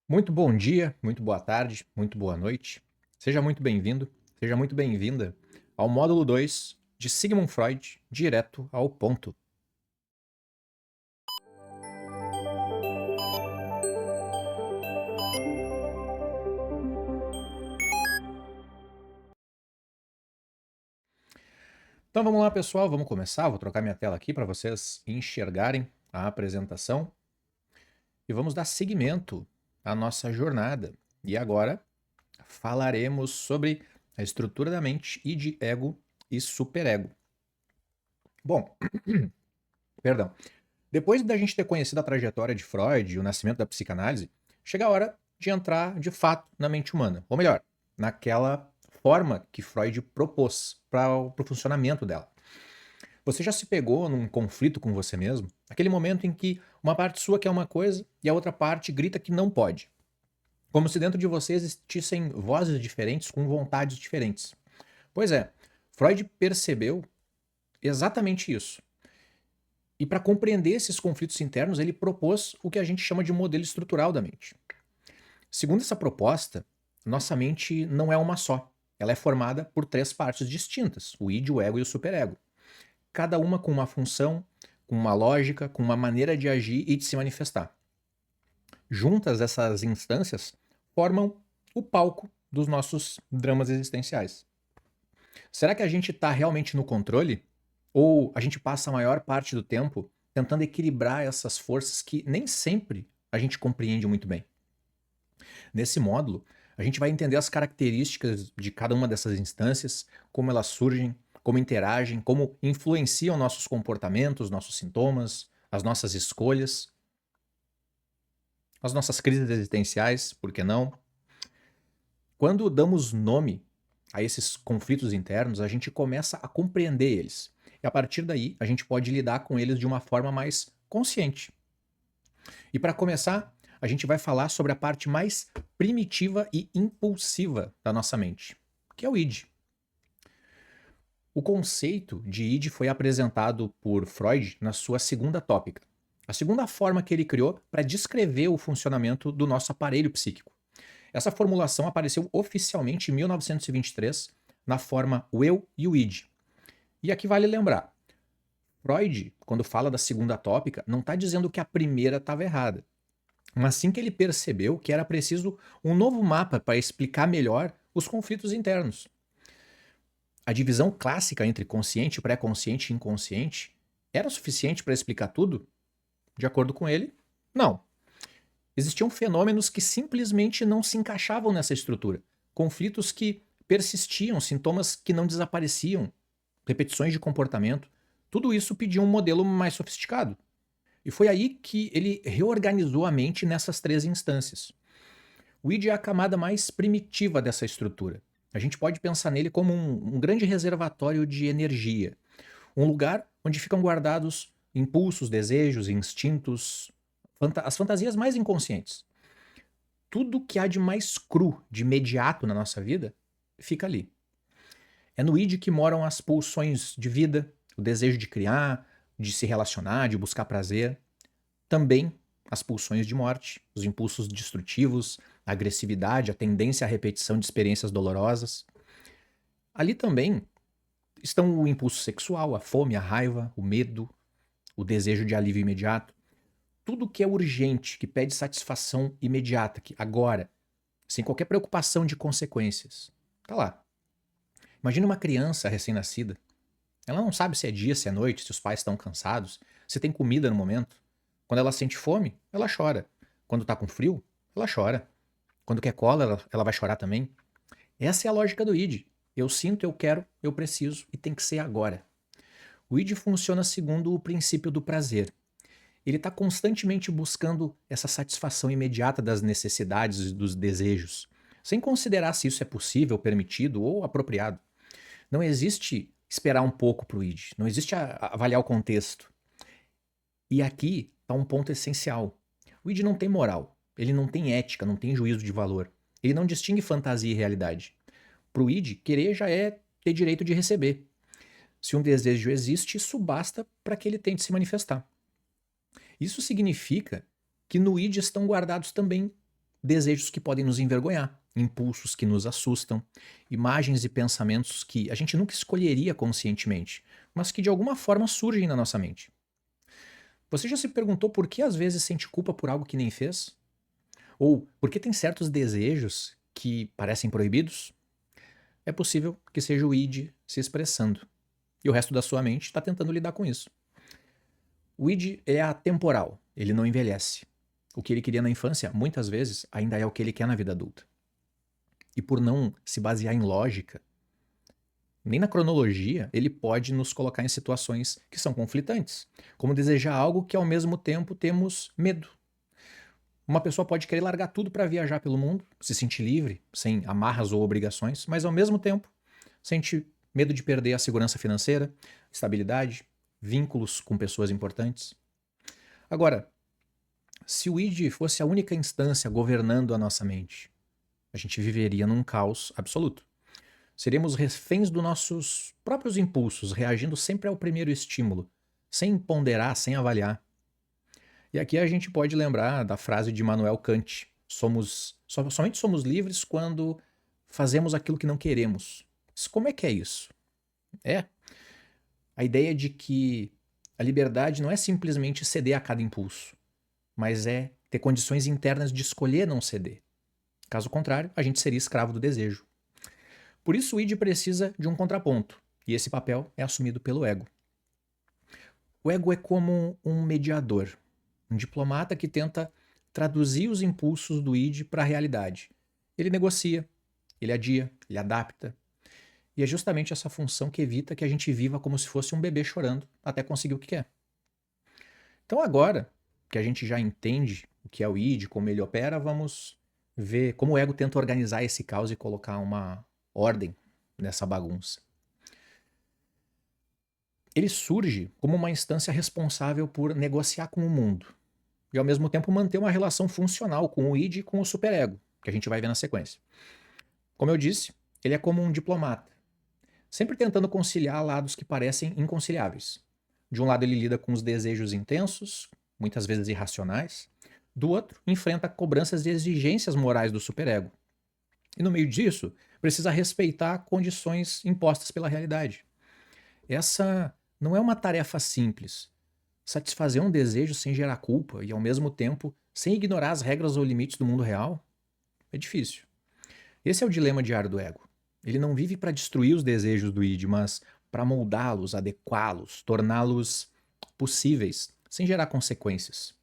Muito bom dia, muito boa tarde, muito boa noite. Seja muito bem-vindo, seja muito bem-vinda ao módulo 2 de Sigmund Freud, direto ao ponto. Então vamos lá, pessoal, vamos começar. Vou trocar minha tela aqui para vocês enxergarem a apresentação e vamos dar seguimento à nossa jornada. E agora falaremos sobre a estrutura da mente, id, ego e superego. Bom, perdão. Depois da gente ter conhecido a trajetória de Freud e o nascimento da psicanálise, chega a hora de entrar de fato na mente humana, ou melhor, naquela forma que Freud propôs para o funcionamento dela. Você já se pegou num conflito com você mesmo? Aquele momento em que uma parte sua quer uma coisa e a outra parte grita que não pode. Como se dentro de você existissem vozes diferentes com vontades diferentes. Pois é, Freud percebeu exatamente isso. E para compreender esses conflitos internos, ele propôs o que a gente chama de modelo estrutural da mente. Segundo essa proposta, nossa mente não é uma só. Ela é formada por três partes distintas: o id, o ego e o superego. Cada uma com uma função, com uma lógica, com uma maneira de agir e de se manifestar. Juntas, essas instâncias formam o palco dos nossos dramas existenciais. Será que a gente está realmente no controle? Ou a gente passa a maior parte do tempo tentando equilibrar essas forças que nem sempre a gente compreende muito bem? Nesse módulo, a gente vai entender as características de cada uma dessas instâncias, como elas surgem, como interagem, como influenciam nossos comportamentos, nossos sintomas, as nossas escolhas, as nossas crises existenciais, por que não? Quando damos nome a esses conflitos internos, a gente começa a compreender eles. E a partir daí, a gente pode lidar com eles de uma forma mais consciente. E para começar, a gente vai falar sobre a parte mais primitiva e impulsiva da nossa mente, que é o id. O conceito de id foi apresentado por Freud na sua segunda tópica, a segunda forma que ele criou para descrever o funcionamento do nosso aparelho psíquico. Essa formulação apareceu oficialmente em 1923 na forma o eu e o id. E aqui vale lembrar, Freud, quando fala da segunda tópica, não está dizendo que a primeira estava errada, mas sim que ele percebeu que era preciso um novo mapa para explicar melhor os conflitos internos. A divisão clássica entre consciente, pré-consciente e inconsciente era suficiente para explicar tudo? De acordo com ele, não. Existiam fenômenos que simplesmente não se encaixavam nessa estrutura. Conflitos que persistiam, sintomas que não desapareciam, repetições de comportamento. Tudo isso pedia um modelo mais sofisticado. E foi aí que ele reorganizou a mente nessas três instâncias. O id é a camada mais primitiva dessa estrutura. A gente pode pensar nele como um grande reservatório de energia, um lugar onde ficam guardados impulsos, desejos, instintos, as fantasias mais inconscientes. Tudo que há de mais cru, de imediato na nossa vida, fica ali. É no id que moram as pulsões de vida, o desejo de criar, de se relacionar, de buscar prazer. Também as pulsões de morte, os impulsos destrutivos, a agressividade, a tendência à repetição de experiências dolorosas. Ali também estão o impulso sexual, a fome, a raiva, o medo, o desejo de alívio imediato. Tudo que é urgente, que pede satisfação imediata, que agora, sem qualquer preocupação de consequências. Tá lá. Imagina uma criança recém-nascida. Ela não sabe se é dia, se é noite, se os pais estão cansados, se tem comida no momento. Quando ela sente fome, ela chora. Quando tá com frio, ela chora. Quando quer cola, ela vai chorar também. Essa é a lógica do id. Eu sinto, eu quero, eu preciso e tem que ser agora. O id funciona segundo o princípio do prazer. Ele está constantemente buscando essa satisfação imediata das necessidades e dos desejos, sem considerar se isso é possível, permitido ou apropriado. Não existe esperar um pouco para o id, não existe avaliar o contexto. E aqui está um ponto essencial. O id não tem moral, ele não tem ética, não tem juízo de valor. Ele não distingue fantasia e realidade. Para o id, querer já é ter direito de receber. Se um desejo existe, isso basta para que ele tente se manifestar. Isso significa que no id estão guardados também desejos que podem nos envergonhar, impulsos que nos assustam, imagens e pensamentos que a gente nunca escolheria conscientemente, mas que de alguma forma surgem na nossa mente. Você já se perguntou por que às vezes sente culpa por algo que nem fez? Ou por que tem certos desejos que parecem proibidos? É possível que seja o id se expressando, e o resto da sua mente está tentando lidar com isso. O id é atemporal, ele não envelhece. O que ele queria na infância, muitas vezes, ainda é o que ele quer na vida adulta. E por não se basear em lógica, nem na cronologia, ele pode nos colocar em situações que são conflitantes, como desejar algo que ao mesmo tempo temos medo. Uma pessoa pode querer largar tudo para viajar pelo mundo, se sentir livre, sem amarras ou obrigações, mas ao mesmo tempo sente medo de perder a segurança financeira, estabilidade, vínculos com pessoas importantes. Agora, se o id fosse a única instância governando a nossa mente, a gente viveria num caos absoluto. Seríamos reféns dos nossos próprios impulsos, reagindo sempre ao primeiro estímulo, sem ponderar, sem avaliar. E aqui a gente pode lembrar da frase de Immanuel Kant: somente somos livres quando fazemos aquilo que não queremos. Mas como é que é isso? É a ideia de que a liberdade não é simplesmente ceder a cada impulso, mas é ter condições internas de escolher não ceder. Caso contrário, a gente seria escravo do desejo. Por isso o id precisa de um contraponto, e esse papel é assumido pelo ego. O ego é como um mediador, um diplomata que tenta traduzir os impulsos do id para a realidade. Ele negocia, ele adia, ele adapta. E é justamente essa função que evita que a gente viva como se fosse um bebê chorando até conseguir o que quer. Então agora que a gente já entende o que é o id, como ele opera, vamos ver como o ego tenta organizar esse caos e colocar uma ordem nessa bagunça. Ele surge como uma instância responsável por negociar com o mundo e ao mesmo tempo manter uma relação funcional com o id e com o superego, que a gente vai ver na sequência. Como eu disse, ele é como um diplomata, sempre tentando conciliar lados que parecem inconciliáveis. De um lado ele lida com os desejos intensos, muitas vezes irracionais, do outro enfrenta cobranças e exigências morais do superego. E no meio disso, precisa respeitar condições impostas pela realidade. Essa não é uma tarefa simples. Satisfazer um desejo sem gerar culpa e, ao mesmo tempo, sem ignorar as regras ou limites do mundo real é difícil. Esse é o dilema diário do ego. Ele não vive para destruir os desejos do id, mas para moldá-los, adequá-los, torná-los possíveis, sem gerar consequências.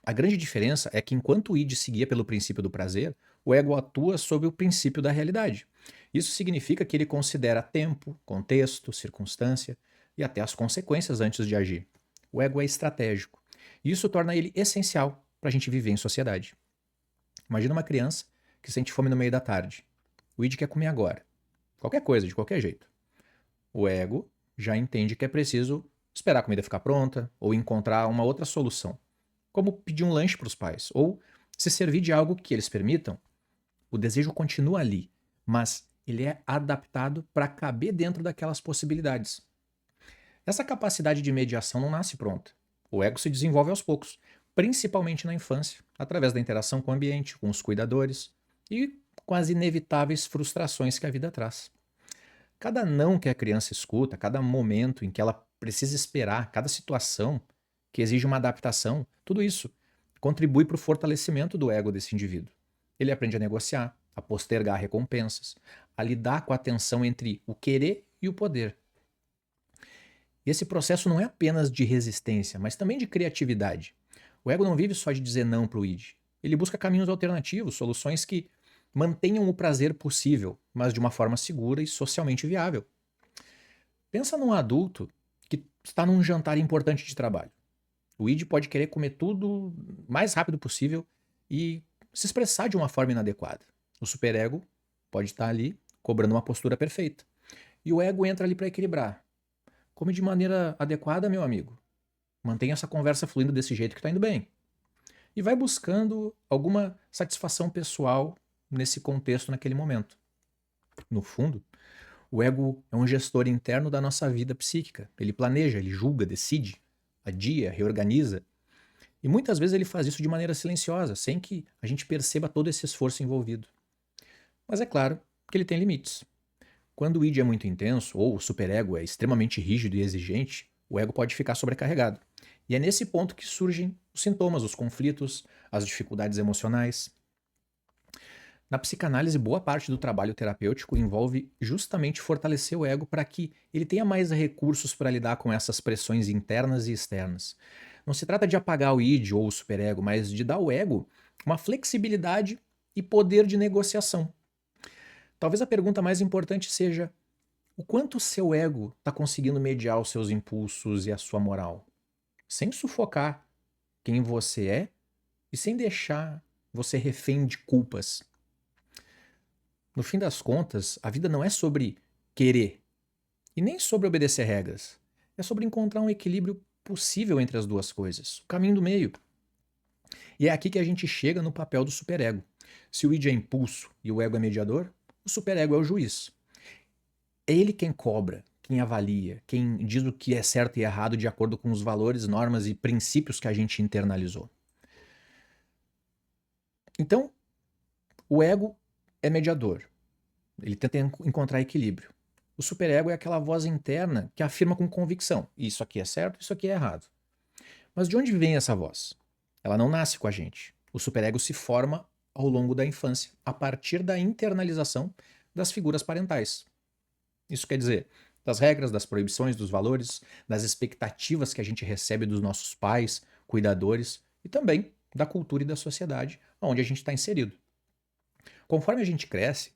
A grande diferença é que enquanto o id seguia pelo princípio do prazer, o ego atua sob o princípio da realidade. Isso significa que ele considera tempo, contexto, circunstância e até as consequências antes de agir. O ego é estratégico. E isso torna ele essencial para a gente viver em sociedade. Imagina uma criança que sente fome no meio da tarde. O id quer comer agora. Qualquer coisa, de qualquer jeito. O ego já entende que é preciso esperar a comida ficar pronta ou encontrar uma outra solução, como pedir um lanche para os pais ou se servir de algo que eles permitam. O desejo continua ali, mas ele é adaptado para caber dentro daquelas possibilidades. Essa capacidade de mediação não nasce pronta. O ego se desenvolve aos poucos, principalmente na infância, através da interação com o ambiente, com os cuidadores e com as inevitáveis frustrações que a vida traz. Cada não que a criança escuta, cada momento em que ela precisa esperar, cada situação que exige uma adaptação, tudo isso contribui para o fortalecimento do ego desse indivíduo. Ele aprende a negociar, a postergar recompensas, a lidar com a tensão entre o querer e o poder. E esse processo não é apenas de resistência, mas também de criatividade. O ego não vive só de dizer não para o id. Ele busca caminhos alternativos, soluções que mantenham o prazer possível, mas de uma forma segura e socialmente viável. Pensa num adulto que está num jantar importante de trabalho. O id pode querer comer tudo o mais rápido possível e se expressar de uma forma inadequada. O superego pode estar ali cobrando uma postura perfeita. E o ego entra ali para equilibrar. Come de maneira adequada, meu amigo. Mantenha essa conversa fluindo desse jeito que está indo bem. E vai buscando alguma satisfação pessoal nesse contexto, naquele momento. No fundo, o ego é um gestor interno da nossa vida psíquica. Ele planeja, ele julga, decide, adia, reorganiza. E muitas vezes ele faz isso de maneira silenciosa, sem que a gente perceba todo esse esforço envolvido. Mas é claro que ele tem limites. Quando o id é muito intenso ou o superego é extremamente rígido e exigente, o ego pode ficar sobrecarregado. E é nesse ponto que surgem os sintomas, os conflitos, as dificuldades emocionais. Na psicanálise, boa parte do trabalho terapêutico envolve justamente fortalecer o ego para que ele tenha mais recursos para lidar com essas pressões internas e externas. Não se trata de apagar o id ou o superego, mas de dar ao ego uma flexibilidade e poder de negociação. Talvez a pergunta mais importante seja: o quanto o seu ego está conseguindo mediar os seus impulsos e a sua moral, sem sufocar quem você é e sem deixar você refém de culpas? No fim das contas, a vida não é sobre querer e nem sobre obedecer regras. É sobre encontrar um equilíbrio possível entre as duas coisas, o caminho do meio. E é aqui que a gente chega no papel do superego. Se o id é impulso e o ego é mediador, o superego é o juiz. É ele quem cobra, quem avalia, quem diz o que é certo e errado de acordo com os valores, normas e princípios que a gente internalizou. Então, o ego é mediador. Ele tenta encontrar equilíbrio. O superego é aquela voz interna que afirma com convicção: isso aqui é certo, isso aqui é errado. Mas de onde vem essa voz? Ela não nasce com a gente. O superego se forma ao longo da infância, a partir da internalização das figuras parentais. Isso quer dizer, das regras, das proibições, dos valores, das expectativas que a gente recebe dos nossos pais, cuidadores e também da cultura e da sociedade onde a gente está inserido. Conforme a gente cresce,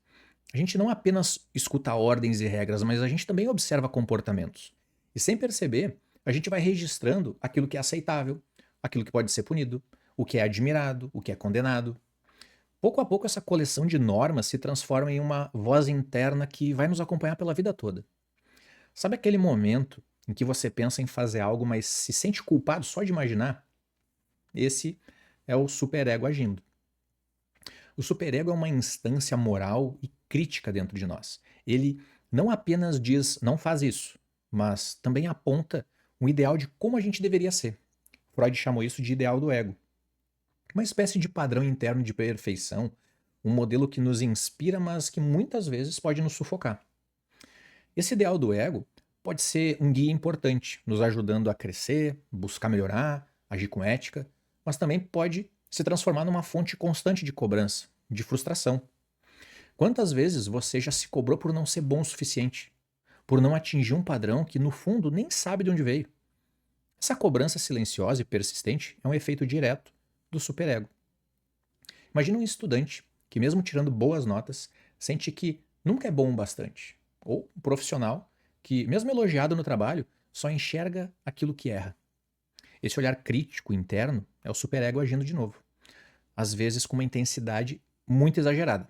a gente não apenas escuta ordens e regras, mas a gente também observa comportamentos. E sem perceber, a gente vai registrando aquilo que é aceitável, aquilo que pode ser punido, o que é admirado, o que é condenado. Pouco a pouco, essa coleção de normas se transforma em uma voz interna que vai nos acompanhar pela vida toda. Sabe aquele momento em que você pensa em fazer algo, mas se sente culpado só de imaginar? Esse é o superego agindo. O superego é uma instância moral e crítica dentro de nós. Ele não apenas diz não faz isso, mas também aponta um ideal de como a gente deveria ser. Freud chamou isso de ideal do ego. Uma espécie de padrão interno de perfeição, um modelo que nos inspira, mas que muitas vezes pode nos sufocar. Esse ideal do ego pode ser um guia importante, nos ajudando a crescer, buscar melhorar, agir com ética, mas também pode se transformar numa fonte constante de cobrança, de frustração. Quantas vezes você já se cobrou por não ser bom o suficiente? Por não atingir um padrão que, no fundo, nem sabe de onde veio? Essa cobrança silenciosa e persistente é um efeito direto do superego. Imagina um estudante que, mesmo tirando boas notas, sente que nunca é bom o bastante. Ou um profissional que, mesmo elogiado no trabalho, só enxerga aquilo que erra. Esse olhar crítico interno é o superego agindo de novo, às vezes com uma intensidade muito exagerada.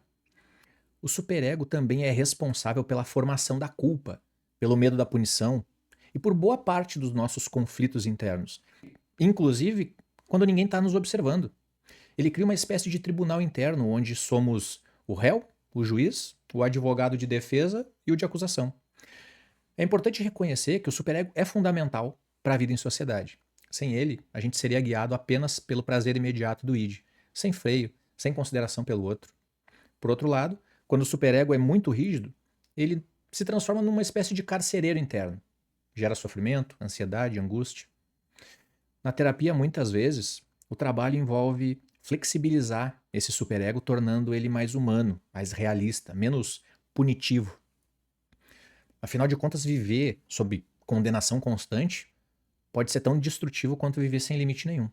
O superego também é responsável pela formação da culpa, pelo medo da punição e por boa parte dos nossos conflitos internos, inclusive quando ninguém está nos observando. Ele cria uma espécie de tribunal interno onde somos o réu, o juiz, o advogado de defesa e o de acusação. É importante reconhecer que o superego é fundamental para a vida em sociedade. Sem ele, a gente seria guiado apenas pelo prazer imediato do id, sem freio, sem consideração pelo outro. Por outro lado, quando o superego é muito rígido, ele se transforma numa espécie de carcereiro interno. Gera sofrimento, ansiedade, angústia. Na terapia, muitas vezes, o trabalho envolve flexibilizar esse superego, tornando ele mais humano, mais realista, menos punitivo. Afinal de contas, viver sob condenação constante pode ser tão destrutivo quanto viver sem limite nenhum.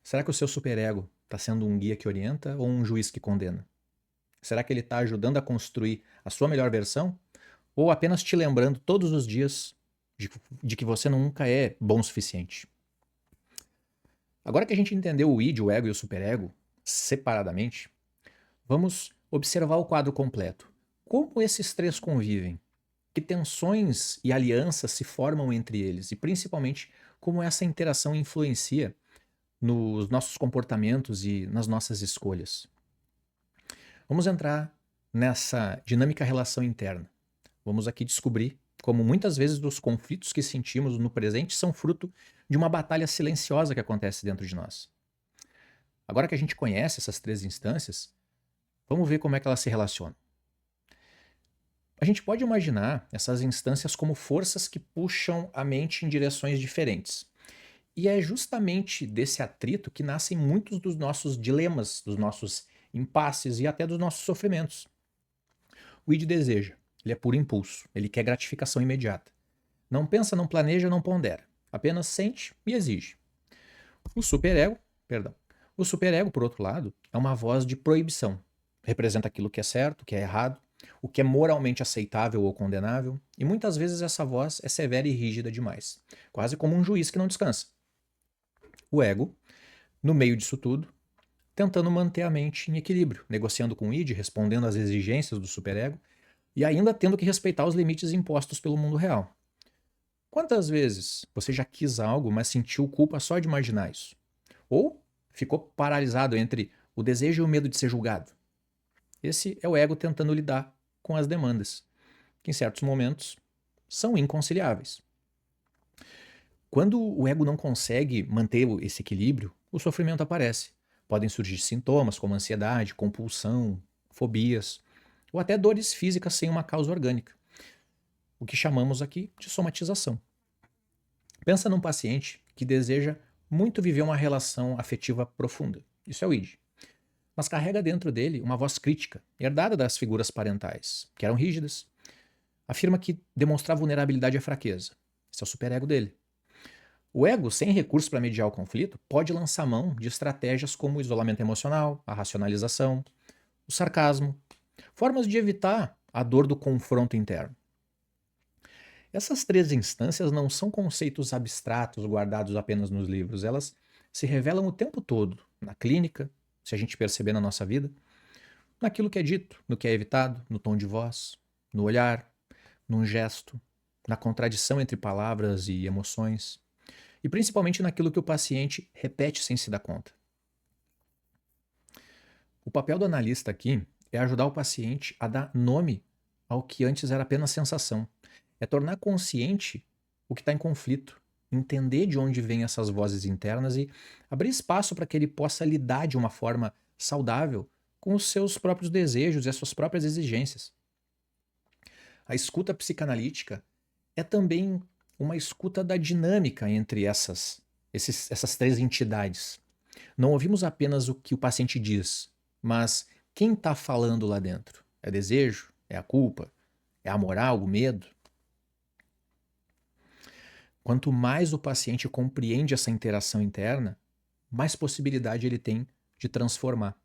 Será que o seu superego está sendo um guia que orienta ou um juiz que condena? Será que ele está ajudando a construir a sua melhor versão? Ou apenas te lembrando todos os dias de que você nunca é bom o suficiente? Agora que a gente entendeu o id, o ego e o superego separadamente, vamos observar o quadro completo. Como esses três convivem? Que tensões e alianças se formam entre eles? E principalmente, como essa interação influencia nos nossos comportamentos e nas nossas escolhas? Vamos entrar nessa dinâmica relação interna. Vamos aqui descobrir como muitas vezes os conflitos que sentimos no presente são fruto de uma batalha silenciosa que acontece dentro de nós. Agora que a gente conhece essas três instâncias, vamos ver como é que elas se relacionam. A gente pode imaginar essas instâncias como forças que puxam a mente em direções diferentes. E é justamente desse atrito que nascem muitos dos nossos dilemas, dos nossos impasses e até dos nossos sofrimentos. O id deseja, ele é puro impulso, ele quer gratificação imediata. Não pensa, não planeja, não pondera. Apenas sente e exige. O superego, perdão. O superego, por outro lado, é uma voz de proibição. Representa aquilo que é certo, o que é errado, o que é moralmente aceitável ou condenável, e muitas vezes essa voz é severa e rígida demais, quase como um juiz que não descansa. O ego, no meio disso tudo, tentando manter a mente em equilíbrio, negociando com o id, respondendo às exigências do superego e ainda tendo que respeitar os limites impostos pelo mundo real. Quantas vezes você já quis algo, mas sentiu culpa só de imaginar isso? Ou ficou paralisado entre o desejo e o medo de ser julgado? Esse é o ego tentando lidar com as demandas, que em certos momentos são inconciliáveis. Quando o ego não consegue manter esse equilíbrio, o sofrimento aparece. Podem surgir sintomas como ansiedade, compulsão, fobias, ou até dores físicas sem uma causa orgânica, o que chamamos aqui de somatização. Pensa num paciente que deseja muito viver uma relação afetiva profunda. Isso é o id. Mas carrega dentro dele uma voz crítica, herdada das figuras parentais, que eram rígidas. Afirma que demonstrar vulnerabilidade é fraqueza. Esse é o superego dele. O ego, sem recursos para mediar o conflito, pode lançar mão de estratégias como o isolamento emocional, a racionalização, o sarcasmo, formas de evitar a dor do confronto interno. Essas três instâncias não são conceitos abstratos guardados apenas nos livros, elas se revelam o tempo todo, na clínica, se a gente perceber na nossa vida, naquilo que é dito, no que é evitado, no tom de voz, no olhar, num gesto, na contradição entre palavras e emoções, e principalmente naquilo que o paciente repete sem se dar conta. O papel do analista aqui é ajudar o paciente a dar nome ao que antes era apenas sensação. É tornar consciente o que está em conflito, entender de onde vêm essas vozes internas e abrir espaço para que ele possa lidar de uma forma saudável com os seus próprios desejos e as suas próprias exigências. A escuta psicanalítica é também uma escuta da dinâmica entre essas três entidades. Não ouvimos apenas o que o paciente diz, mas quem está falando lá dentro. É desejo? É a culpa? É a moral, o medo? Quanto mais o paciente compreende essa interação interna, mais possibilidade ele tem de transformar.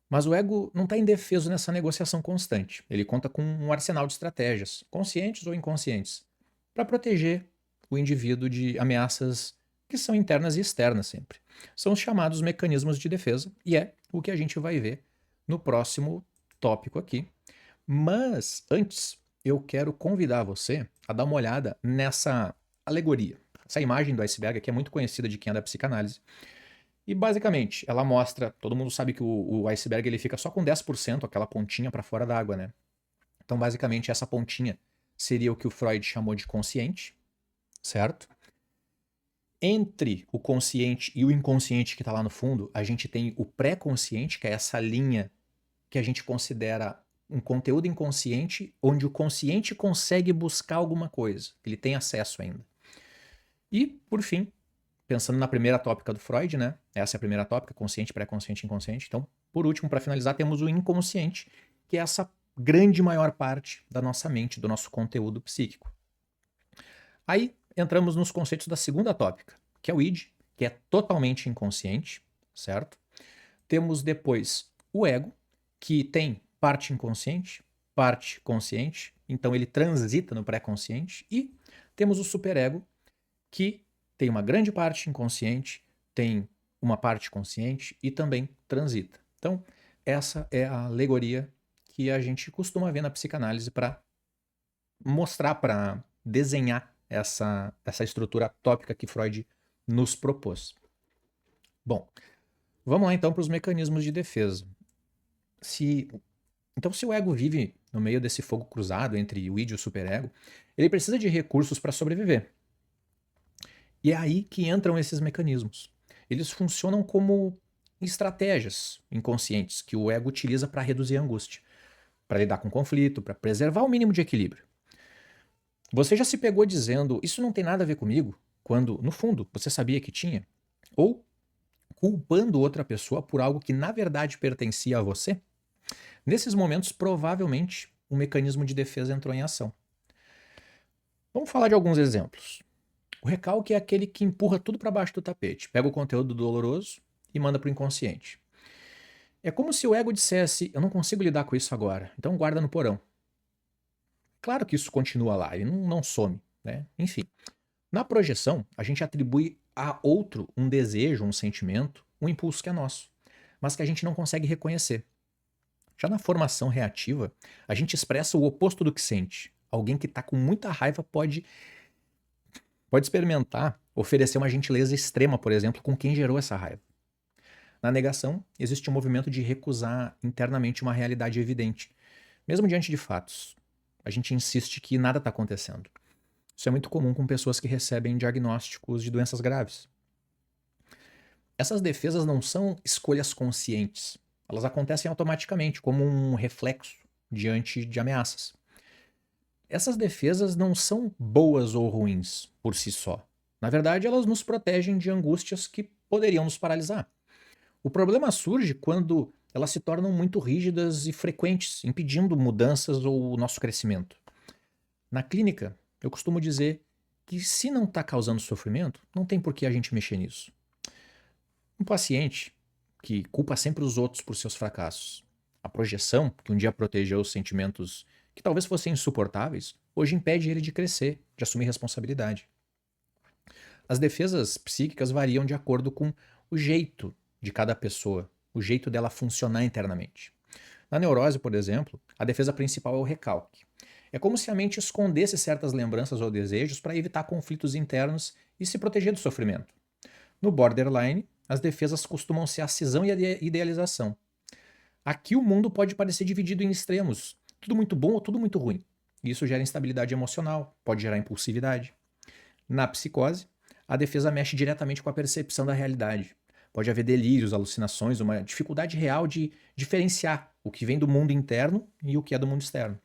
Mas o ego não está indefeso nessa negociação constante. Ele conta com um arsenal de estratégias, conscientes ou inconscientes, para proteger o indivíduo de ameaças que são internas e externas sempre. São os chamados mecanismos de defesa, e é o que a gente vai ver no próximo tópico aqui. Mas antes, eu quero convidar você a dar uma olhada nessa alegoria. Essa imagem do iceberg aqui é muito conhecida de quem é da psicanálise. E basicamente, ela mostra, todo mundo sabe que o iceberg ele fica só com 10%, aquela pontinha para fora da água, né? Então, basicamente, essa pontinha seria o que o Freud chamou de consciente, certo? Entre o consciente e o inconsciente que está lá no fundo, a gente tem o pré-consciente, que é essa linha que a gente considera um conteúdo inconsciente, onde o consciente consegue buscar alguma coisa, ele tem acesso ainda. E, por fim, pensando na primeira tópica do Freud, né? Essa é a primeira tópica, consciente, pré-consciente, inconsciente. Então, por último, para finalizar, temos o inconsciente, que é essa grande maior parte da nossa mente, do nosso conteúdo psíquico. Aí entramos nos conceitos da segunda tópica, que é o id, que é totalmente inconsciente, certo? Temos depois o ego, que tem parte inconsciente, parte consciente, então ele transita no pré-consciente, e temos o superego, que tem uma grande parte inconsciente, tem uma parte consciente e também transita. Então, essa é a alegoria que a gente costuma ver na psicanálise para mostrar, para desenhar essa estrutura tópica que Freud nos propôs. Bom, vamos lá então para os mecanismos de defesa. Se Então, se o ego vive no meio desse fogo cruzado entre o id e o superego, ele precisa de recursos para sobreviver. E é aí que entram esses mecanismos. Eles funcionam como estratégias inconscientes que o ego utiliza para reduzir a angústia, para lidar com conflito, para preservar o mínimo de equilíbrio. Você já se pegou dizendo, isso não tem nada a ver comigo, quando, no fundo, você sabia que tinha? Ou culpando outra pessoa por algo que na verdade pertencia a você? Nesses momentos, provavelmente, um mecanismo de defesa entrou em ação. Vamos falar de alguns exemplos. O recalque é aquele que empurra tudo para baixo do tapete, pega o conteúdo doloroso e manda para o inconsciente. É como se o ego dissesse: eu não consigo lidar com isso agora, então guarda no porão. Claro que isso continua lá, ele não some, né? Enfim. Na projeção, a gente atribui a outro um desejo, um sentimento, um impulso que é nosso, mas que a gente não consegue reconhecer. Já na formação reativa, a gente expressa o oposto do que sente. Alguém que está com muita raiva pode experimentar oferecer uma gentileza extrema, por exemplo, com quem gerou essa raiva. Na negação, existe um movimento de recusar internamente uma realidade evidente, mesmo diante de fatos. A gente insiste que nada está acontecendo. Isso é muito comum com pessoas que recebem diagnósticos de doenças graves. Essas defesas não são escolhas conscientes. Elas acontecem automaticamente, como um reflexo diante de ameaças. Essas defesas não são boas ou ruins por si só. Na verdade, elas nos protegem de angústias que poderiam nos paralisar. O problema surge quando elas se tornam muito rígidas e frequentes, impedindo mudanças ou o nosso crescimento. Na clínica, eu costumo dizer que se não está causando sofrimento, não tem por que a gente mexer nisso. Um paciente que culpa sempre os outros por seus fracassos, a projeção que um dia protegeu os sentimentos que talvez fossem insuportáveis, hoje impede ele de crescer, de assumir responsabilidade. As defesas psíquicas variam de acordo com o jeito de cada pessoa, o jeito dela funcionar internamente. Na neurose, por exemplo, a defesa principal é o recalque. É como se a mente escondesse certas lembranças ou desejos para evitar conflitos internos e se proteger do sofrimento. No borderline, as defesas costumam ser a cisão e a idealização. Aqui o mundo pode parecer dividido em extremos, tudo muito bom ou tudo muito ruim. Isso gera instabilidade emocional, pode gerar impulsividade. Na psicose, a defesa mexe diretamente com a percepção da realidade. Pode haver delírios, alucinações, uma dificuldade real de diferenciar o que vem do mundo interno e o que é do mundo externo.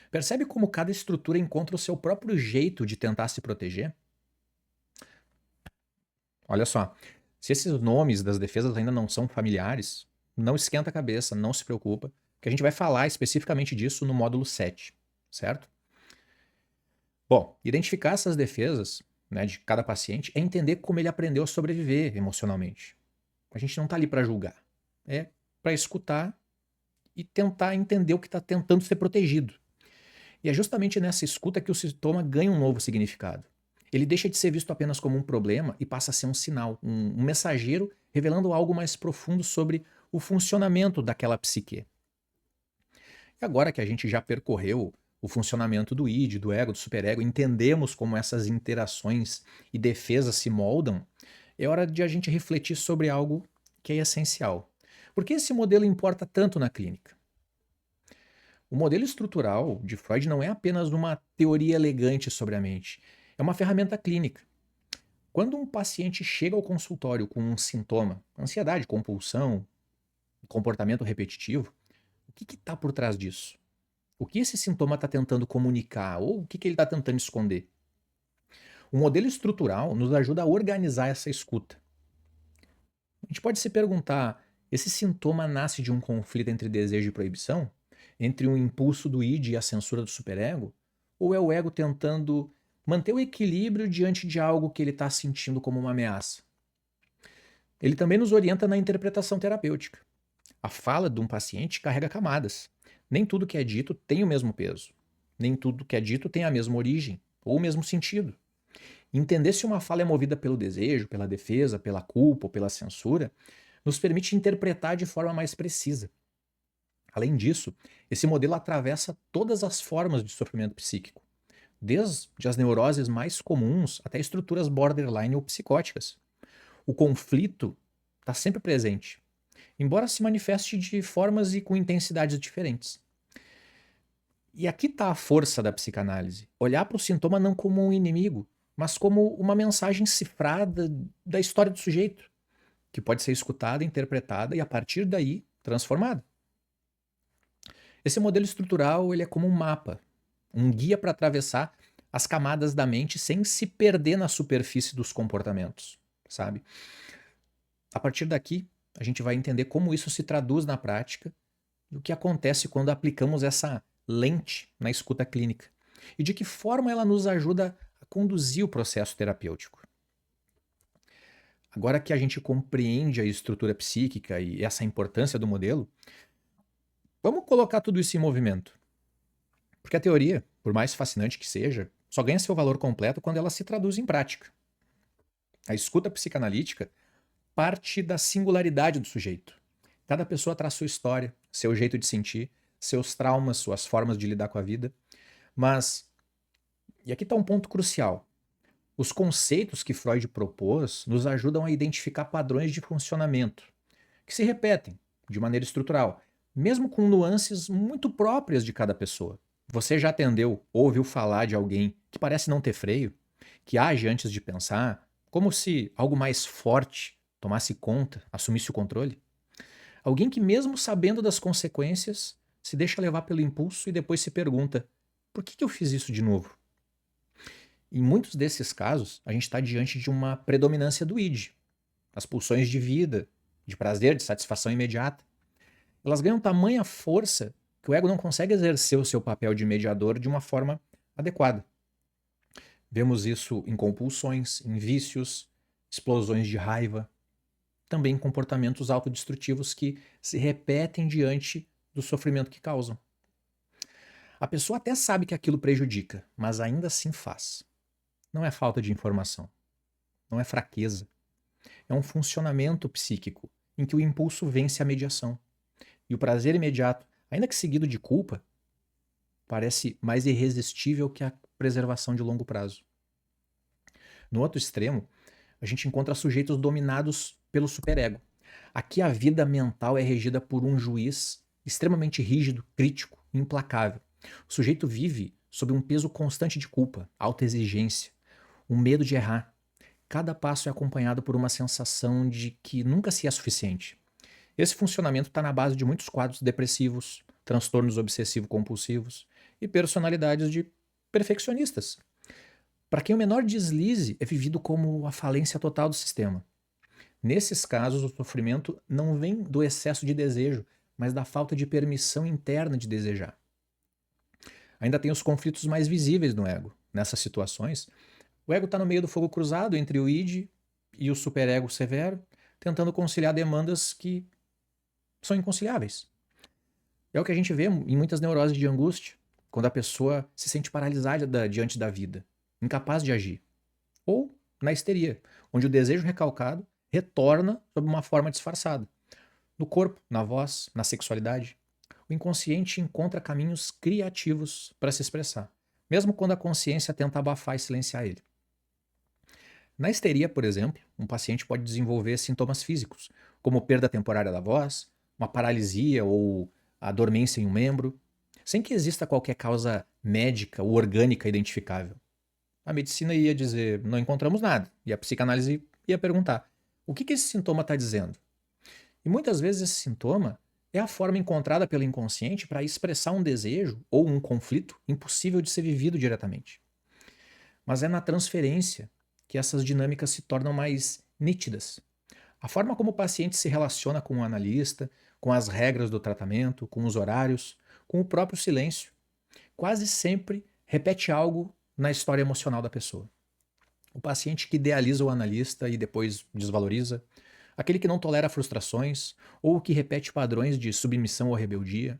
Percebe como cada estrutura encontra o seu próprio jeito de tentar se proteger? Olha só, se esses nomes das defesas ainda não são familiares, não esquenta a cabeça, não se preocupa, que a gente vai falar especificamente disso no módulo 7, certo? Bom, identificar essas defesas, né, de cada paciente é entender como ele aprendeu a sobreviver emocionalmente. A gente não está ali para julgar, é para escutar e tentar entender o que está tentando ser protegido. E é justamente nessa escuta que o sintoma ganha um novo significado. Ele deixa de ser visto apenas como um problema e passa a ser um sinal, um mensageiro revelando algo mais profundo sobre o funcionamento daquela psique. E agora que a gente já percorreu o funcionamento do id, do ego, do superego, entendemos como essas interações e defesas se moldam, é hora de a gente refletir sobre algo que é essencial. Por que esse modelo importa tanto na clínica? O modelo estrutural de Freud não é apenas uma teoria elegante sobre a mente, é uma ferramenta clínica. Quando um paciente chega ao consultório com um sintoma, ansiedade, compulsão, comportamento repetitivo, o que está por trás disso? O que esse sintoma está tentando comunicar ou o que ele está tentando esconder? O modelo estrutural nos ajuda a organizar essa escuta. A gente pode se perguntar: esse sintoma nasce de um conflito entre desejo e proibição? Entre um impulso do id e a censura do superego? Ou é o ego tentando manter o equilíbrio diante de algo que ele está sentindo como uma ameaça? Ele também nos orienta na interpretação terapêutica. A fala de um paciente carrega camadas. Nem tudo que é dito tem o mesmo peso. Nem tudo que é dito tem a mesma origem ou o mesmo sentido. Entender se uma fala é movida pelo desejo, pela defesa, pela culpa ou pela censura nos permite interpretar de forma mais precisa. Além disso, esse modelo atravessa todas as formas de sofrimento psíquico, desde as neuroses mais comuns até estruturas borderline ou psicóticas. O conflito está sempre presente. embora se manifeste de formas e com intensidades diferentes. E aqui está a força da psicanálise: olhar para o sintoma não como um inimigo, mas como uma mensagem cifrada da história do sujeito, que pode ser escutada, interpretada e, a partir daí, transformada. Esse modelo estrutural ele é como um mapa, um guia para atravessar as camadas da mente sem se perder na superfície dos comportamentos, sabe? A partir daqui, a gente vai entender como isso se traduz na prática e o que acontece quando aplicamos essa lente na escuta clínica e de que forma ela nos ajuda a conduzir o processo terapêutico. Agora que a gente compreende a estrutura psíquica e essa importância do modelo, vamos colocar tudo isso em movimento. Porque a teoria, por mais fascinante que seja, só ganha seu valor completo quando ela se traduz em prática. A escuta psicanalítica parte da singularidade do sujeito. Cada pessoa traz sua história, seu jeito de sentir, seus traumas, suas formas de lidar com a vida. Mas, e aqui está um ponto crucial, os conceitos que Freud propôs nos ajudam a identificar padrões de funcionamento, que se repetem de maneira estrutural, mesmo com nuances muito próprias de cada pessoa. Você já atendeu ou ouviu falar de alguém que parece não ter freio, que age antes de pensar, como se algo mais forte tomasse conta, assumisse o controle? Alguém que, mesmo sabendo das consequências, se deixa levar pelo impulso e depois se pergunta: por que eu fiz isso de novo? Em muitos desses casos, a gente está diante de uma predominância do id, as pulsões de vida, de prazer, de satisfação imediata. Elas ganham tamanha força que o ego não consegue exercer o seu papel de mediador de uma forma adequada. Vemos isso em compulsões, em vícios, explosões de raiva, também em comportamentos autodestrutivos que se repetem diante do sofrimento que causam. A pessoa até sabe que aquilo prejudica, mas ainda assim faz. Não é falta de informação, não é fraqueza. É um funcionamento psíquico em que o impulso vence a mediação. E o prazer imediato, ainda que seguido de culpa, parece mais irresistível que a preservação de longo prazo. No outro extremo, a gente encontra sujeitos dominados pelo superego. Aqui a vida mental é regida por um juiz extremamente rígido, crítico, implacável. O sujeito vive sob um peso constante de culpa, autoexigência, um medo de errar. Cada passo é acompanhado por uma sensação de que nunca se é suficiente. Esse funcionamento está na base de muitos quadros depressivos, transtornos obsessivo-compulsivos e personalidades de perfeccionistas, para quem o menor deslize é vivido como a falência total do sistema. Nesses casos, o sofrimento não vem do excesso de desejo, mas da falta de permissão interna de desejar. Ainda tem os conflitos mais visíveis no ego. Nessas situações, o ego está no meio do fogo cruzado entre o id e o superego severo, tentando conciliar demandas que são inconciliáveis. É o que a gente vê em muitas neuroses de angústia, quando a pessoa se sente paralisada diante da vida, incapaz de agir. Ou na histeria, onde o desejo recalcado retorna sob uma forma disfarçada. No corpo, na voz, na sexualidade. O inconsciente encontra caminhos criativos para se expressar, mesmo quando a consciência tenta abafar e silenciar ele. Na histeria, por exemplo, um paciente pode desenvolver sintomas físicos, como perda temporária da voz, uma paralisia ou a dormência em um membro, sem que exista qualquer causa médica ou orgânica identificável. A medicina ia dizer: não encontramos nada, e a psicanálise ia perguntar: o que esse sintoma está dizendo? E muitas vezes esse sintoma é a forma encontrada pelo inconsciente para expressar um desejo ou um conflito impossível de ser vivido diretamente. Mas é na transferência que essas dinâmicas se tornam mais nítidas. A forma como o paciente se relaciona com o analista, com as regras do tratamento, com os horários, com o próprio silêncio, quase sempre repete algo na história emocional da pessoa. O paciente que idealiza o analista e depois desvaloriza, aquele que não tolera frustrações ou que repete padrões de submissão ou rebeldia,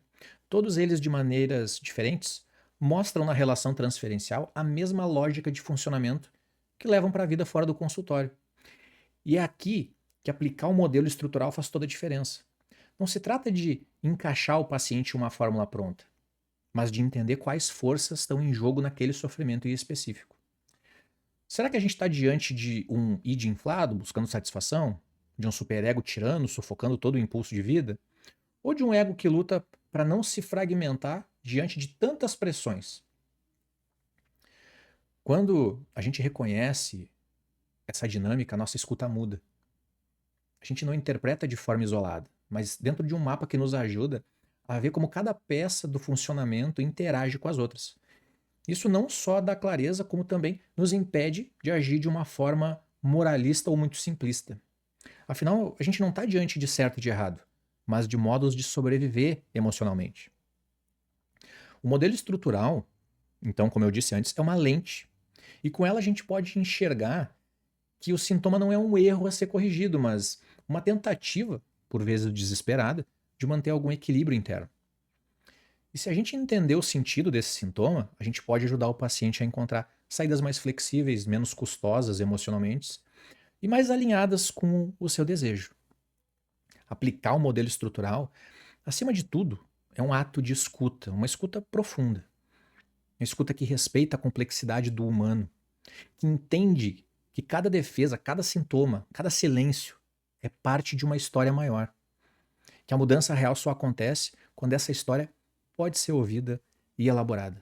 todos eles de maneiras diferentes mostram na relação transferencial a mesma lógica de funcionamento que levam para a vida fora do consultório. E é aqui que aplicar o modelo estrutural faz toda a diferença. Não se trata de encaixar o paciente em uma fórmula pronta, mas de entender quais forças estão em jogo naquele sofrimento em específico. Será que a gente está diante de um id inflado, buscando satisfação? de um superego tirano, sufocando todo o impulso de vida, ou de um ego que luta para não se fragmentar diante de tantas pressões? Quando a gente reconhece essa dinâmica, a nossa escuta muda. A gente não interpreta de forma isolada, mas dentro de um mapa que nos ajuda a ver como cada peça do funcionamento interage com as outras. Isso não só dá clareza, como também nos impede de agir de uma forma moralista ou muito simplista. Afinal, a gente não está diante de certo e de errado, mas de modos de sobreviver emocionalmente. O modelo estrutural, então, como eu disse antes, é uma lente. E com ela a gente pode enxergar que o sintoma não é um erro a ser corrigido, mas uma tentativa, por vezes desesperada, de manter algum equilíbrio interno. E se a gente entender o sentido desse sintoma, a gente pode ajudar o paciente a encontrar saídas mais flexíveis, menos custosas emocionalmente e mais alinhadas com o seu desejo. Aplicar o modelo estrutural, acima de tudo, é um ato de escuta, uma escuta profunda. Uma escuta que respeita a complexidade do humano, que entende que cada defesa, cada sintoma, cada silêncio é parte de uma história maior. Que a mudança real só acontece quando essa história pode ser ouvida e elaborada.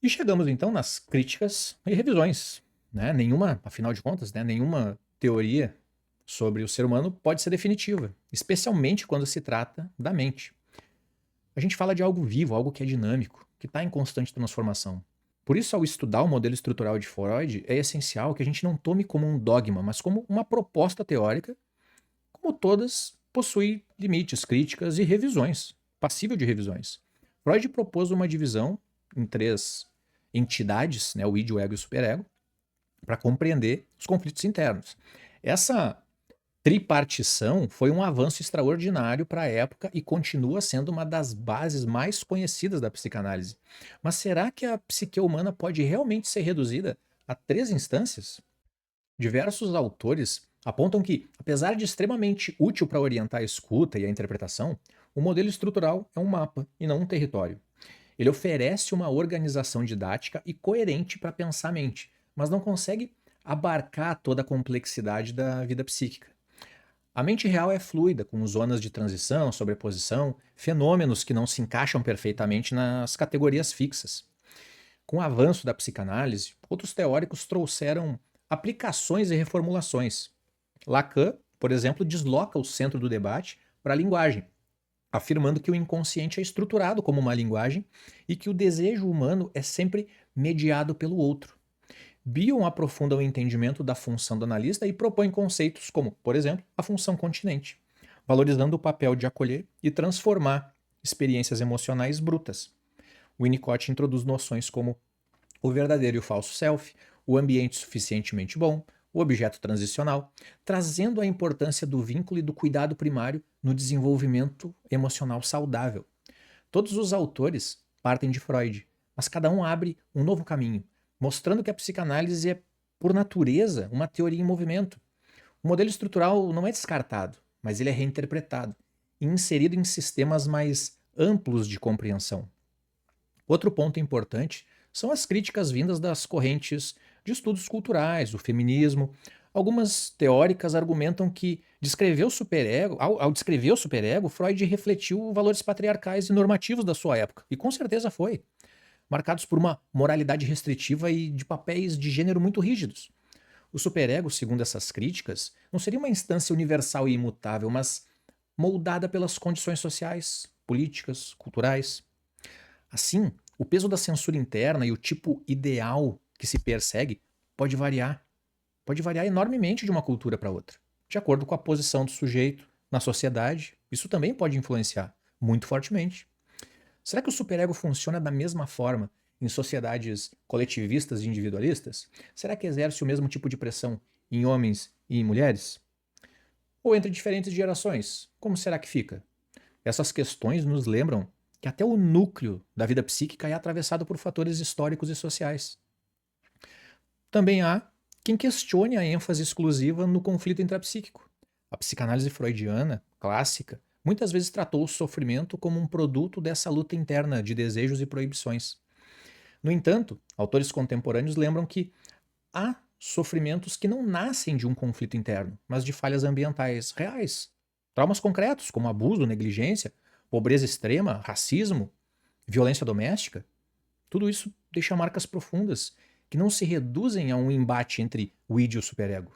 E chegamos então nas críticas e revisões. Né? Nenhuma, afinal de contas, né? Nenhuma teoria sobre o ser humano pode ser definitiva, especialmente quando se trata da mente. A gente fala de algo vivo, algo que é dinâmico, que está em constante transformação. Por isso, ao estudar o modelo estrutural de Freud, é essencial que a gente não tome como um dogma, mas como uma proposta teórica, como todas, possui limites, críticas e revisões, passível de revisões. Freud propôs uma divisão em 3 entidades, né, o id, o ego e o superego, para compreender os conflitos internos. Essa tripartição foi um avanço extraordinário para a época e continua sendo uma das bases mais conhecidas da psicanálise. Mas será que a psique humana pode realmente ser reduzida a 3 instâncias? Diversos autores apontam que, apesar de extremamente útil para orientar a escuta e a interpretação, o modelo estrutural é um mapa e não um território. Ele oferece uma organização didática e coerente para pensar a mente, mas não consegue abarcar toda a complexidade da vida psíquica. A mente real é fluida, com zonas de transição, sobreposição, fenômenos que não se encaixam perfeitamente nas categorias fixas. Com o avanço da psicanálise, outros teóricos trouxeram aplicações e reformulações. Lacan, por exemplo, desloca o centro do debate para a linguagem, afirmando que o inconsciente é estruturado como uma linguagem e que o desejo humano é sempre mediado pelo outro. Bion aprofunda o entendimento da função do analista e propõe conceitos como, por exemplo, a função continente, valorizando o papel de acolher e transformar experiências emocionais brutas. Winnicott introduz noções como o verdadeiro e o falso self, o ambiente suficientemente bom, o objeto transicional, trazendo a importância do vínculo e do cuidado primário no desenvolvimento emocional saudável. Todos os autores partem de Freud, mas cada um abre um novo caminho, mostrando que a psicanálise é, por natureza, uma teoria em movimento. O modelo estrutural não é descartado, mas ele é reinterpretado e inserido em sistemas mais amplos de compreensão. Outro ponto importante são as críticas vindas das correntes de estudos culturais, o feminismo. Algumas teóricas argumentam que descrever o superego, ao descrever o superego, Freud refletiu valores patriarcais e normativos da sua época, e com certeza foi, marcados por uma moralidade restritiva e de papéis de gênero muito rígidos. O superego, segundo essas críticas, não seria uma instância universal e imutável, mas moldada pelas condições sociais, políticas, culturais. Assim, o peso da censura interna e o tipo ideal que se persegue pode variar. Pode variar enormemente de uma cultura para outra, de acordo com a posição do sujeito na sociedade. Isso também pode influenciar muito fortemente. Será que o superego funciona da mesma forma em sociedades coletivistas e individualistas? Será que exerce o mesmo tipo de pressão em homens e em mulheres? Ou entre diferentes gerações? Como será que fica? Essas questões nos lembram que até o núcleo da vida psíquica é atravessado por fatores históricos e sociais. Também há quem questione a ênfase exclusiva no conflito intrapsíquico. A psicanálise freudiana, clássica, muitas vezes tratou o sofrimento como um produto dessa luta interna de desejos e proibições. No entanto, autores contemporâneos lembram que há sofrimentos que não nascem de um conflito interno, mas de falhas ambientais reais. Traumas concretos, como abuso, negligência, pobreza extrema, racismo, violência doméstica. Tudo isso deixa marcas profundas que não se reduzem a um embate entre o id e o superego.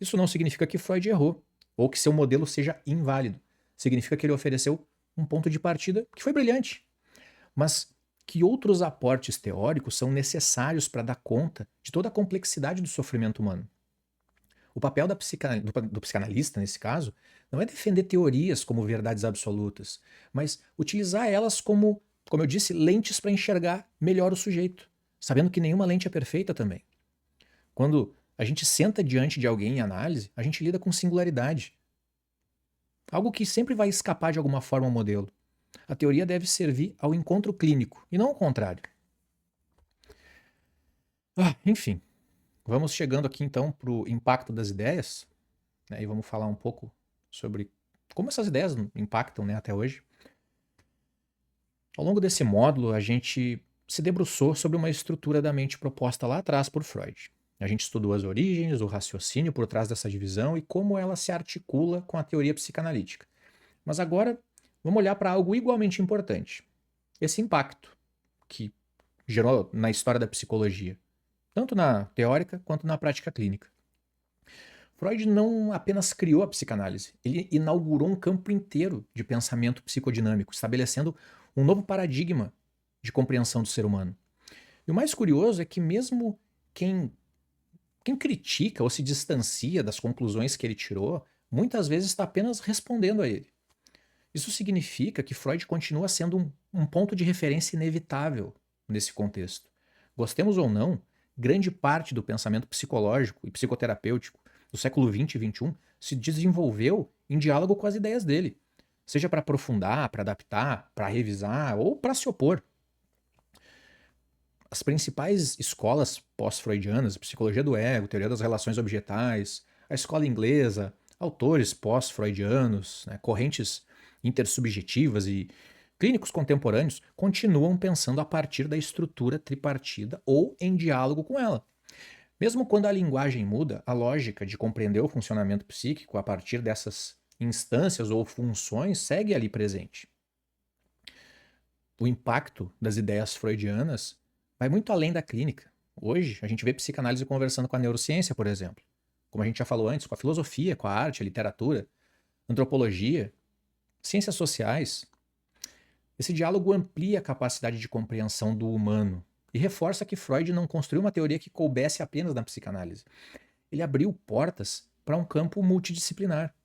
Isso não significa que Freud errou ou que seu modelo seja inválido. Significa que ele ofereceu um ponto de partida que foi brilhante, mas que outros aportes teóricos são necessários para dar conta de toda a complexidade do sofrimento humano. O papel do psicanalista, nesse caso, não é defender teorias como verdades absolutas, mas utilizar elas como eu disse, lentes para enxergar melhor o sujeito, sabendo que nenhuma lente é perfeita também. Quando a gente senta diante de alguém em análise, a gente lida com singularidade. Algo que sempre vai escapar de alguma forma ao modelo. A teoria deve servir ao encontro clínico, e não ao contrário. Enfim, vamos chegando aqui então para o impacto das ideias, né, e vamos falar um pouco sobre como essas ideias impactam, né, até hoje. Ao longo desse módulo, a gente se debruçou sobre uma estrutura da mente proposta lá atrás por Freud. A gente estudou as origens, o raciocínio por trás dessa divisão e como ela se articula com a teoria psicanalítica. Mas agora, vamos olhar para algo igualmente importante. Esse impacto que gerou na história da psicologia, tanto na teórica quanto na prática clínica. Freud não apenas criou a psicanálise, ele inaugurou um campo inteiro de pensamento psicodinâmico, estabelecendo um novo paradigma de compreensão do ser humano. E o mais curioso é que mesmo quem critica ou se distancia das conclusões que ele tirou, muitas vezes está apenas respondendo a ele. Isso significa que Freud continua sendo um ponto de referência inevitável nesse contexto. Gostemos ou não, grande parte do pensamento psicológico e psicoterapêutico do século XX e XXI se desenvolveu em diálogo com as ideias dele, seja para aprofundar, para adaptar, para revisar ou para se opor. As principais escolas pós-freudianas, psicologia do ego, teoria das relações objetais, a escola inglesa, autores pós-freudianos, né, correntes intersubjetivas e clínicos contemporâneos continuam pensando a partir da estrutura tripartida ou em diálogo com ela. Mesmo quando a linguagem muda, a lógica de compreender o funcionamento psíquico a partir dessas instâncias ou funções segue ali presente. O impacto das ideias freudianas vai muito além da clínica. Hoje, a gente vê psicanálise conversando com a neurociência, por exemplo. Como a gente já falou antes, com a filosofia, com a arte, a literatura, antropologia, ciências sociais. Esse diálogo amplia a capacidade de compreensão do humano e reforça que Freud não construiu uma teoria que coubesse apenas na psicanálise. Ele abriu portas para um campo multidisciplinar.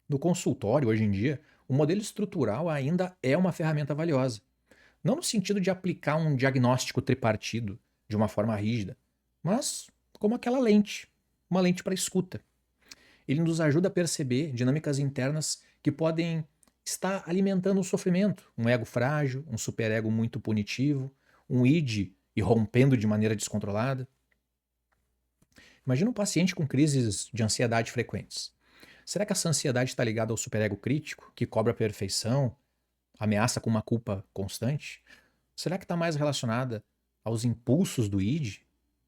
No consultório, hoje em dia, o modelo estrutural ainda é uma ferramenta valiosa. Não no sentido de aplicar um diagnóstico tripartido de uma forma rígida, mas como aquela lente, uma lente para escuta. Ele nos ajuda a perceber dinâmicas internas que podem estar alimentando o sofrimento, um ego frágil, um superego muito punitivo, um id irrompendo de maneira descontrolada. Imagina um paciente com crises de ansiedade frequentes. Será que essa ansiedade está ligada ao superego crítico, que cobra a perfeição, ameaça com uma culpa constante? Será que está mais relacionada aos impulsos do id,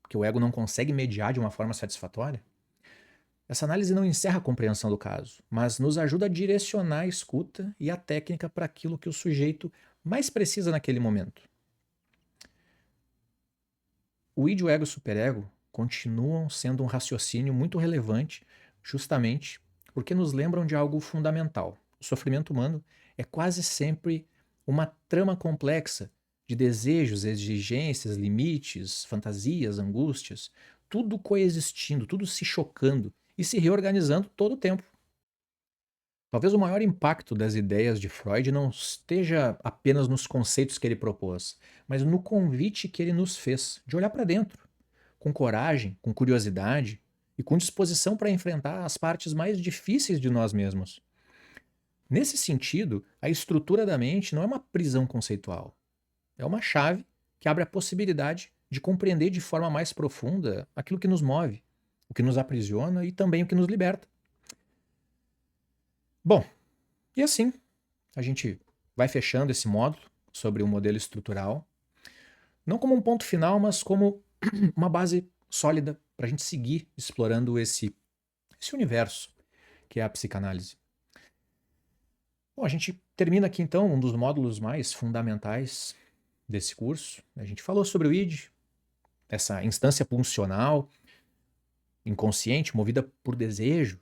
que o ego não consegue mediar de uma forma satisfatória? Essa análise não encerra a compreensão do caso, mas nos ajuda a direcionar a escuta e a técnica para aquilo que o sujeito mais precisa naquele momento. O id, o ego e o superego continuam sendo um raciocínio muito relevante, justamente porque nos lembram de algo fundamental. O sofrimento humano é quase sempre uma trama complexa de desejos, exigências, limites, fantasias, angústias, tudo coexistindo, tudo se chocando e se reorganizando todo o tempo. Talvez o maior impacto das ideias de Freud não esteja apenas nos conceitos que ele propôs, mas no convite que ele nos fez de olhar para dentro, com coragem, com curiosidade e com disposição para enfrentar as partes mais difíceis de nós mesmos. Nesse sentido, a estrutura da mente não é uma prisão conceitual, é uma chave que abre a possibilidade de compreender de forma mais profunda aquilo que nos move, o que nos aprisiona e também o que nos liberta. Bom, e assim a gente vai fechando esse módulo sobre o modelo estrutural, não como um ponto final, mas como uma base sólida para a gente seguir explorando esse universo que é a psicanálise. Bom, a gente termina aqui então um dos módulos mais fundamentais desse curso. A gente falou sobre o id, essa instância pulsional, inconsciente, movida por desejo,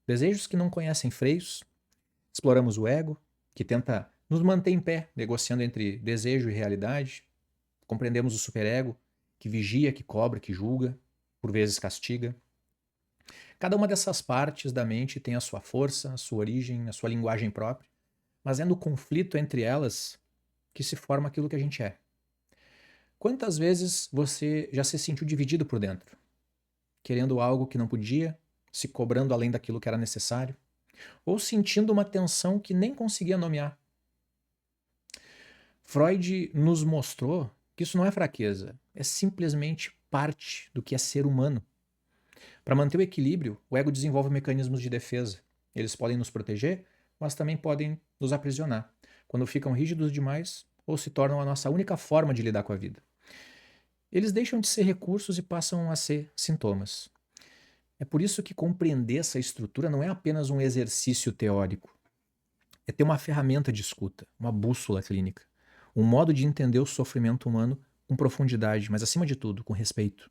desejos que não conhecem freios. Exploramos o ego, que tenta nos manter em pé, negociando entre desejo e realidade. Compreendemos o superego, que vigia, que cobra, que julga, por vezes castiga. Cada uma dessas partes da mente tem a sua força, a sua origem, a sua linguagem própria, mas é no conflito entre elas que se forma aquilo que a gente é. Quantas vezes você já se sentiu dividido por dentro? Querendo algo que não podia, se cobrando além daquilo que era necessário, ou sentindo uma tensão que nem conseguia nomear? Freud nos mostrou que isso não é fraqueza, é simplesmente parte do que é ser humano. Para manter o equilíbrio, o ego desenvolve mecanismos de defesa. Eles podem nos proteger, mas também podem nos aprisionar, quando ficam rígidos demais ou se tornam a nossa única forma de lidar com a vida. Eles deixam de ser recursos e passam a ser sintomas. É por isso que compreender essa estrutura não é apenas um exercício teórico. É ter uma ferramenta de escuta, uma bússola clínica, um modo de entender o sofrimento humano com profundidade, mas acima de tudo, com respeito.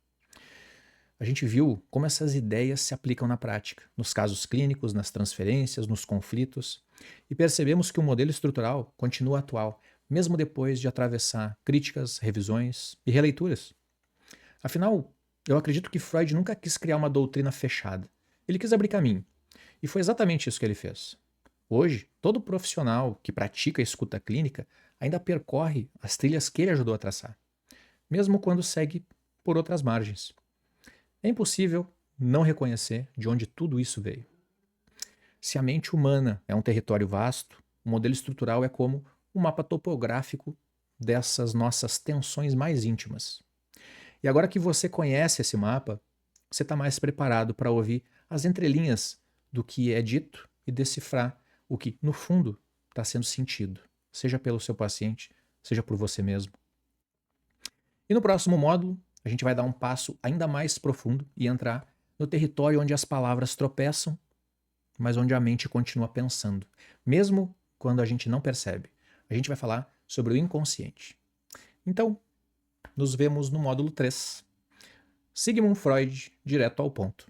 A gente viu como essas ideias se aplicam na prática, nos casos clínicos, nas transferências, nos conflitos, e percebemos que o modelo estrutural continua atual, mesmo depois de atravessar críticas, revisões e releituras. Afinal, eu acredito que Freud nunca quis criar uma doutrina fechada. Ele quis abrir caminho. E foi exatamente isso que ele fez. Hoje, todo profissional que pratica a escuta clínica ainda percorre as trilhas que ele ajudou a traçar, mesmo quando segue por outras margens. É impossível não reconhecer de onde tudo isso veio. Se a mente humana é um território vasto, o modelo estrutural é como um mapa topográfico dessas nossas tensões mais íntimas. E agora que você conhece esse mapa, você está mais preparado para ouvir as entrelinhas do que é dito e decifrar o que, no fundo, está sendo sentido, seja pelo seu paciente, seja por você mesmo. E no próximo módulo, a gente vai dar um passo ainda mais profundo e entrar no território onde as palavras tropeçam, mas onde a mente continua pensando, mesmo quando a gente não percebe. A gente vai falar sobre o inconsciente. Então, nos vemos no módulo 3. Sigmund Freud, direto ao ponto.